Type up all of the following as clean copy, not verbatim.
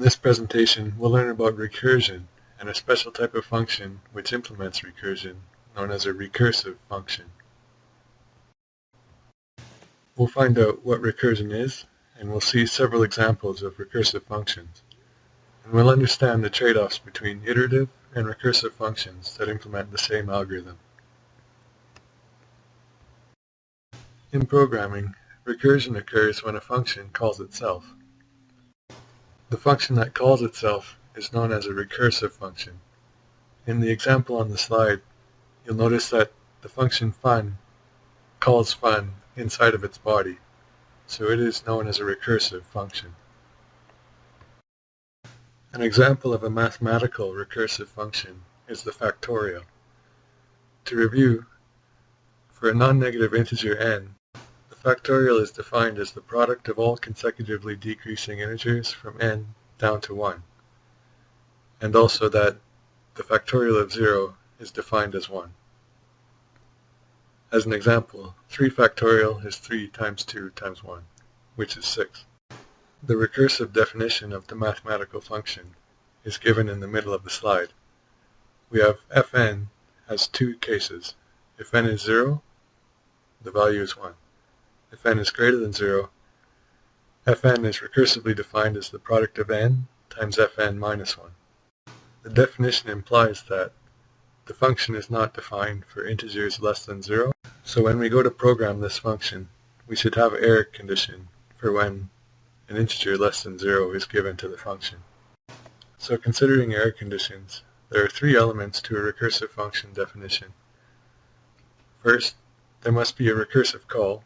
this presentation, we'll learn about recursion and a special type of function which implements recursion, known as a recursive function. We'll find out what recursion is, and we'll see several examples of recursive functions. And we'll understand the trade-offs between iterative and recursive functions that implement the same algorithm. In programming, recursion occurs when a function calls itself. The function that calls itself is known as a recursive function. In the example on the slide, you'll notice that the function fun calls fun inside of its body, so it is known as a recursive function. An example of a mathematical recursive function is the factorial. To review, for a non-negative integer n, the factorial is defined as the product of all consecutively decreasing integers from n down to 1, and also that the factorial of 0 is defined as 1. As an example, 3 factorial is 3 times 2 times 1, which is 6. The recursive definition of the mathematical function is given in the middle of the slide. We have fn has two cases. If n is 0, the value is 1. If n is greater than 0, fn is recursively defined as the product of n times fn minus 1. The definition implies that the function is not defined for integers less than 0, so when we go to program this function, we should have an error condition for when an integer less than 0 is given to the function. So considering error conditions, there are 3 elements to a recursive function definition. First, there must be a recursive call.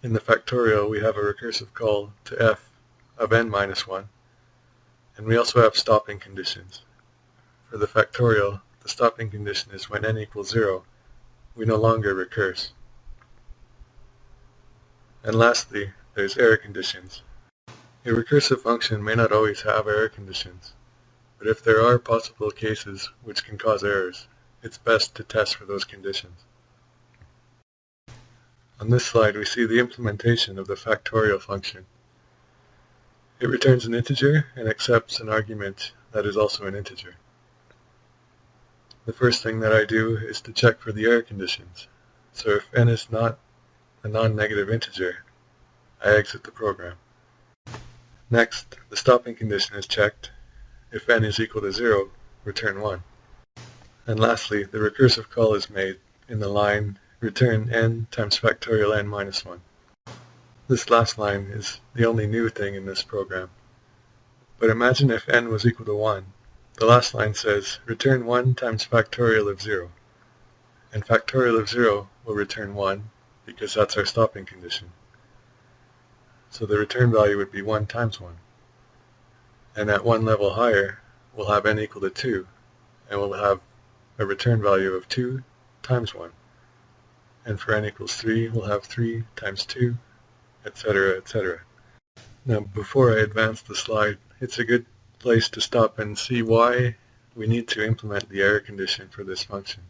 In the factorial, we have a recursive call to f of n minus 1, and we also have stopping conditions. For the factorial, the stopping condition is when n equals 0, we no longer recurse. And lastly, there's error conditions. A recursive function may not always have error conditions, but if there are possible cases which can cause errors, it's best to test for those conditions. On this slide, we see the implementation of the factorial function. It returns an integer and accepts an argument that is also an integer. The first thing that I do is to check for the error conditions. So if n is not a non-negative integer, I exit the program. Next, the stopping condition is checked. If n is equal to 0, return 1. And lastly, the recursive call is made in the line return n times factorial n minus 1. This last line is the only new thing in this program. But imagine if n was equal to 1. The last line says return 1 times factorial of 0. And factorial of 0 will return 1 because that's our stopping condition. So the return value would be 1 times 1. And at one level higher, we'll have n equal to 2, and we'll have a return value of 2 times 1. And for n equals 3, we'll have 3 times 2, etc., etc. Now, before I advance the slide, it's a good place to stop and see why we need to implement the error condition for this function.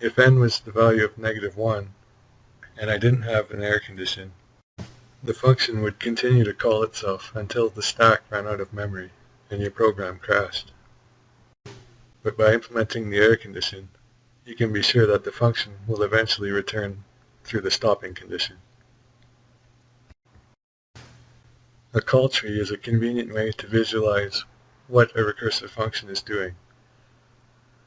If n was the value of negative 1, and I didn't have an error condition, the function would continue to call itself until the stack ran out of memory and your program crashed. But by implementing the error condition, you can be sure that the function will eventually return through the stopping condition. A call tree is a convenient way to visualize what a recursive function is doing.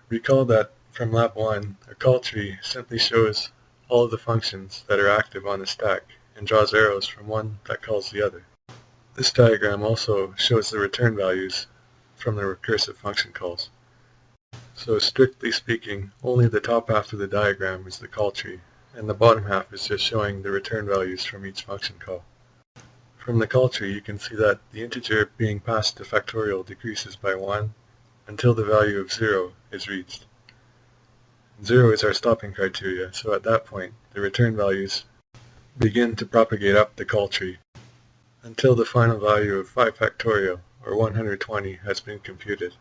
Recall that from Lab 1, a call tree simply shows all of the functions that are active on the stack and draws arrows from one that calls the other. This diagram also shows the return values from the recursive function calls. So strictly speaking, only the top half of the diagram is the call tree, and the bottom half is just showing the return values from each function call. From the call tree, you can see that the integer being passed to factorial decreases by 1 until the value of 0 is reached. 0 is our stopping criteria, so at that point, the return values begin to propagate up the call tree until the final value of 5 factorial, or 120, has been computed.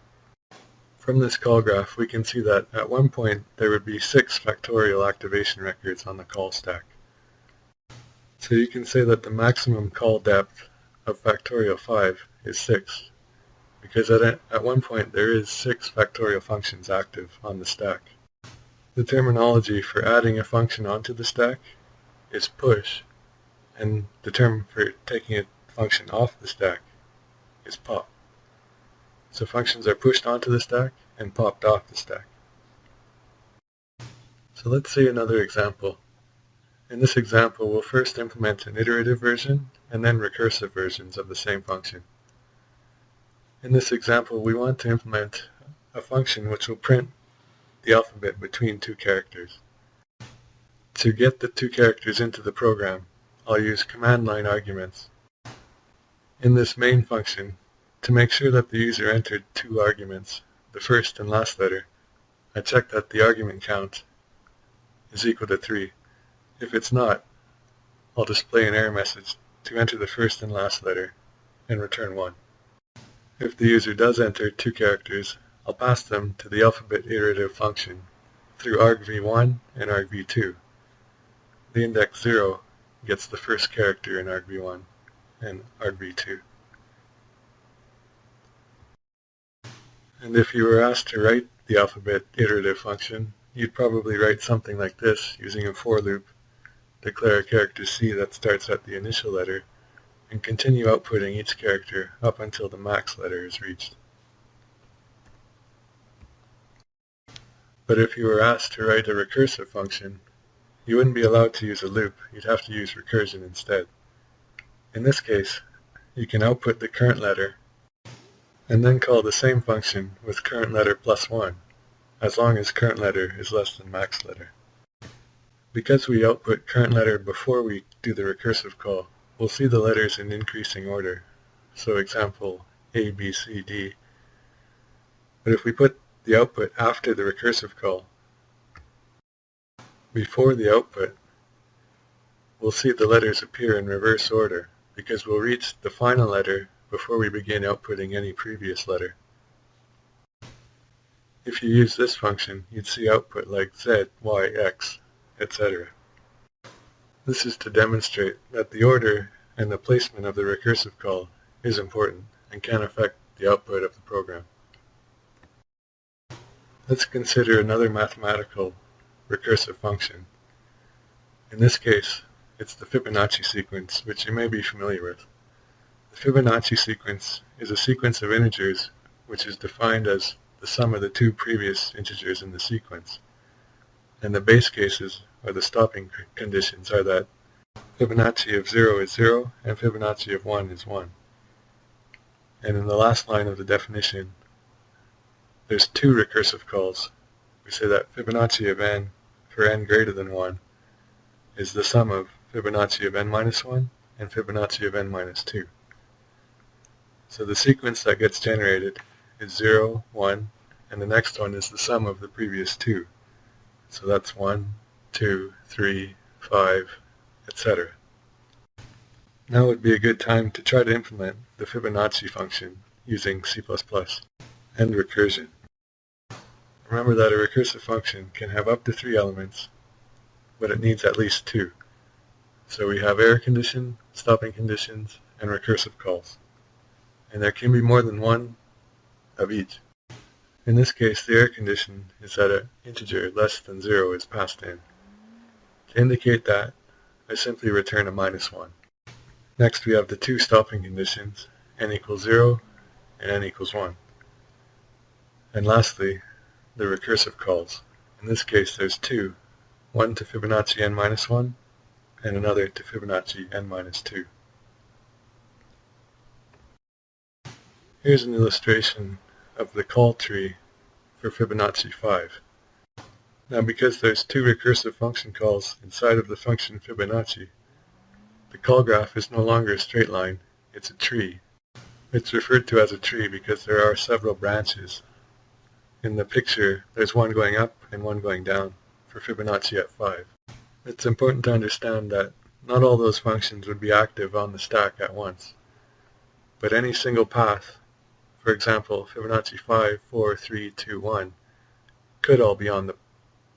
From this call graph, we can see that at one point there would be 6 factorial activation records on the call stack. So you can say that the maximum call depth of factorial 5 is 6, because at one point there is 6 factorial functions active on the stack. The terminology for adding a function onto the stack is push, and the term for taking a function off the stack is pop. So functions are pushed onto the stack and popped off the stack. So let's see another example. In this example, we'll first implement an iterative version and then recursive versions of the same function. In this example, we want to implement a function which will print the alphabet between 2 characters. To get the 2 characters into the program, I'll use command line arguments. In this main function, to make sure that the user entered 2 arguments, the first and last letter, I check that the argument count is equal to 3. If it's not, I'll display an error message to enter the first and last letter and return 1. If the user does enter 2 characters, I'll pass them to the alphabet iterative function through argv1 and argv2. The index 0 gets the first character in argv1 and argv2. And if you were asked to write the alphabet iterative function, you'd probably write something like this using a for loop, declare a character C that starts at the initial letter, and continue outputting each character up until the max letter is reached. But if you were asked to write a recursive function, you wouldn't be allowed to use a loop, you'd have to use recursion instead. In this case, you can output the current letter and then call the same function with current letter plus 1, as long as current letter is less than max letter. Because we output current letter before we do the recursive call, we'll see the letters in increasing order. So example A, B, C, D. But if we put the output after the recursive call, before the output, we'll see the letters appear in reverse order, because we'll reach the final letter before we begin outputting any previous letter. If you use this function, you'd see output like Z, Y, X, etc. This is to demonstrate that the order and the placement of the recursive call is important and can affect the output of the program. Let's consider another mathematical recursive function. In this case, it's the Fibonacci sequence, which you may be familiar with. The Fibonacci sequence is a sequence of integers which is defined as the sum of the 2 previous integers in the sequence. And the base cases, or the stopping conditions, are that Fibonacci of 0 is 0 and Fibonacci of 1 is 1. And in the last line of the definition, there's 2 recursive calls. We say that Fibonacci of n for n greater than 1 is the sum of Fibonacci of n minus 1 and Fibonacci of n minus 2. So the sequence that gets generated is 0, 1, and the next one is the sum of the previous 2. So that's 1, 2, 3, 5, etc. Now would be a good time to try to implement the Fibonacci function using C++ and recursion. Remember that a recursive function can have up to 3 elements, but it needs at least 2. So we have error condition, stopping conditions, and recursive calls. And there can be more than one of each. In this case, the error condition is that an integer less than 0 is passed in. To indicate that, I simply return a -1. Next, we have the 2 stopping conditions, n equals 0 and n equals 1. And lastly, the recursive calls. In this case, there's 2, one to Fibonacci n minus 1 and another to Fibonacci n minus 2. Here's an illustration of the call tree for Fibonacci 5. Now because there's 2 recursive function calls inside of the function Fibonacci, the call graph is no longer a straight line, it's a tree. It's referred to as a tree because there are several branches. In the picture, there's one going up and one going down for Fibonacci at 5. It's important to understand that not all those functions would be active on the stack at once, but any single path, for example, Fibonacci 5, 4, 3, 2, 1, could all be on the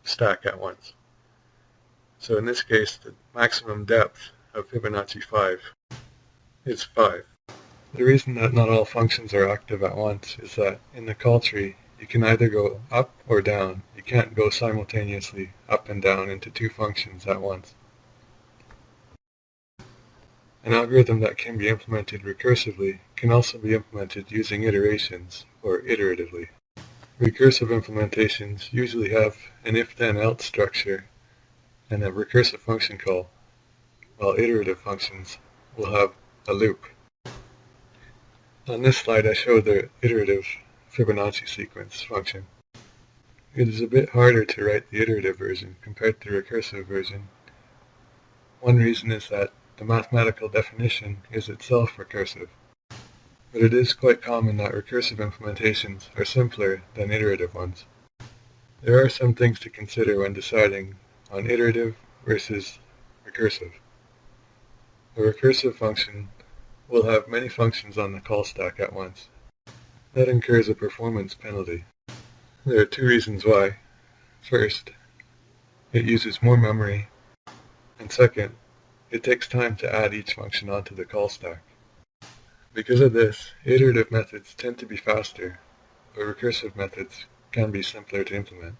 stack at once. So in this case, the maximum depth of Fibonacci 5 is 5. The reason that not all functions are active at once is that in the call tree, you can either go up or down. You can't go simultaneously up and down into two functions at once. An algorithm that can be implemented recursively can also be implemented using iterations, or iteratively. Recursive implementations usually have an if-then-else structure and a recursive function call, while iterative functions will have a loop. On this slide I show the iterative Fibonacci sequence function. It is a bit harder to write the iterative version compared to the recursive version. One reason is that the mathematical definition is itself recursive, but it is quite common that recursive implementations are simpler than iterative ones. There are some things to consider when deciding on iterative versus recursive. A recursive function will have many functions on the call stack at once. That incurs a performance penalty. There are two reasons why. First, it uses more memory, and second, it takes time to add each function onto the call stack. Because of this, iterative methods tend to be faster, but recursive methods can be simpler to implement.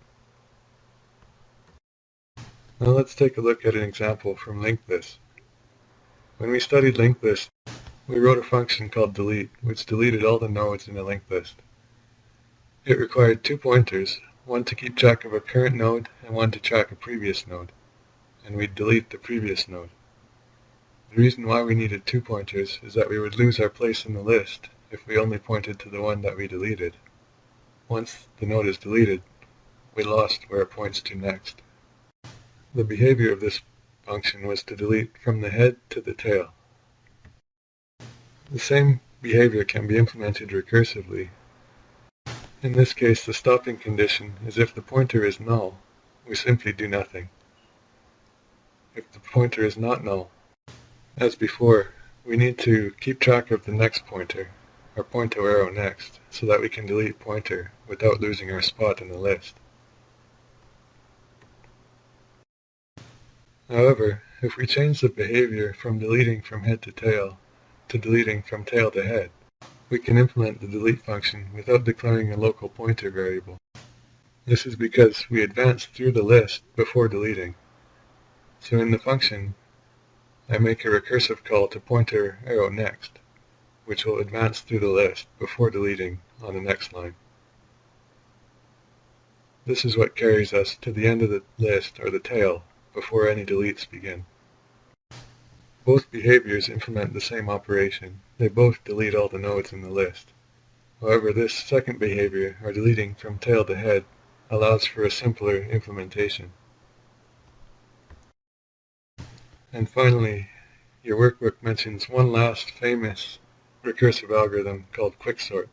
Now let's take a look at an example from linked lists. When we studied linked lists, we wrote a function called delete, which deleted all the nodes in a linked list. It required two pointers, one to keep track of a current node and one to track a previous node, and we'd delete the previous node. The reason why we needed two pointers is that we would lose our place in the list if we only pointed to the one that we deleted. Once the node is deleted, we lost where it points to next. The behavior of this function was to delete from the head to the tail. The same behavior can be implemented recursively. In this case, the stopping condition is if the pointer is null, we simply do nothing. If the pointer is not null, as before, we need to keep track of the next pointer, or pointer arrow next, so that we can delete pointer without losing our spot in the list. However, if we change the behavior from deleting from head to tail to deleting from tail to head, we can implement the delete function without declaring a local pointer variable. This is because we advance through the list before deleting. So in the function, I make a recursive call to pointer arrow next, which will advance through the list before deleting on the next line. This is what carries us to the end of the list, or the tail, before any deletes begin. Both behaviors implement the same operation. They both delete all the nodes in the list. However, this second behavior, or deleting from tail to head, allows for a simpler implementation. And finally, your workbook mentions one last famous recursive algorithm called Quicksort.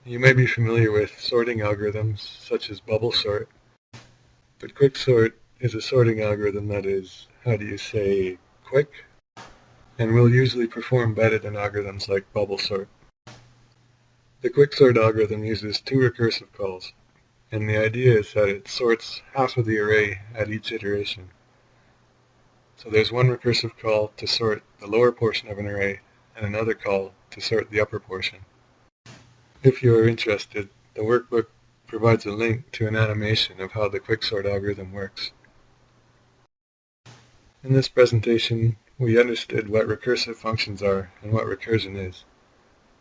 You may be familiar with sorting algorithms such as bubble sort, but Quicksort is a sorting algorithm that is, quick, and will usually perform better than algorithms like bubble sort. The Quicksort algorithm uses two recursive calls, and the idea is that it sorts half of the array at each iteration. So there's one recursive call to sort the lower portion of an array, and another call to sort the upper portion. If you are interested, the workbook provides a link to an animation of how the Quicksort algorithm works. In this presentation, we understood what recursive functions are and what recursion is.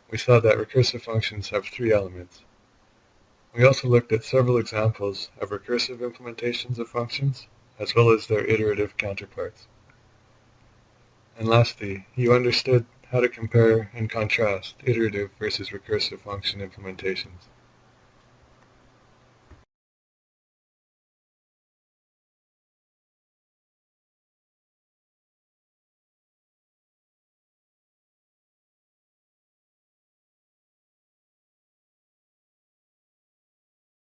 We saw that recursive functions have three elements. We also looked at several examples of recursive implementations of functions, as well as their iterative counterparts. And lastly, you understood how to compare and contrast iterative versus recursive function implementations.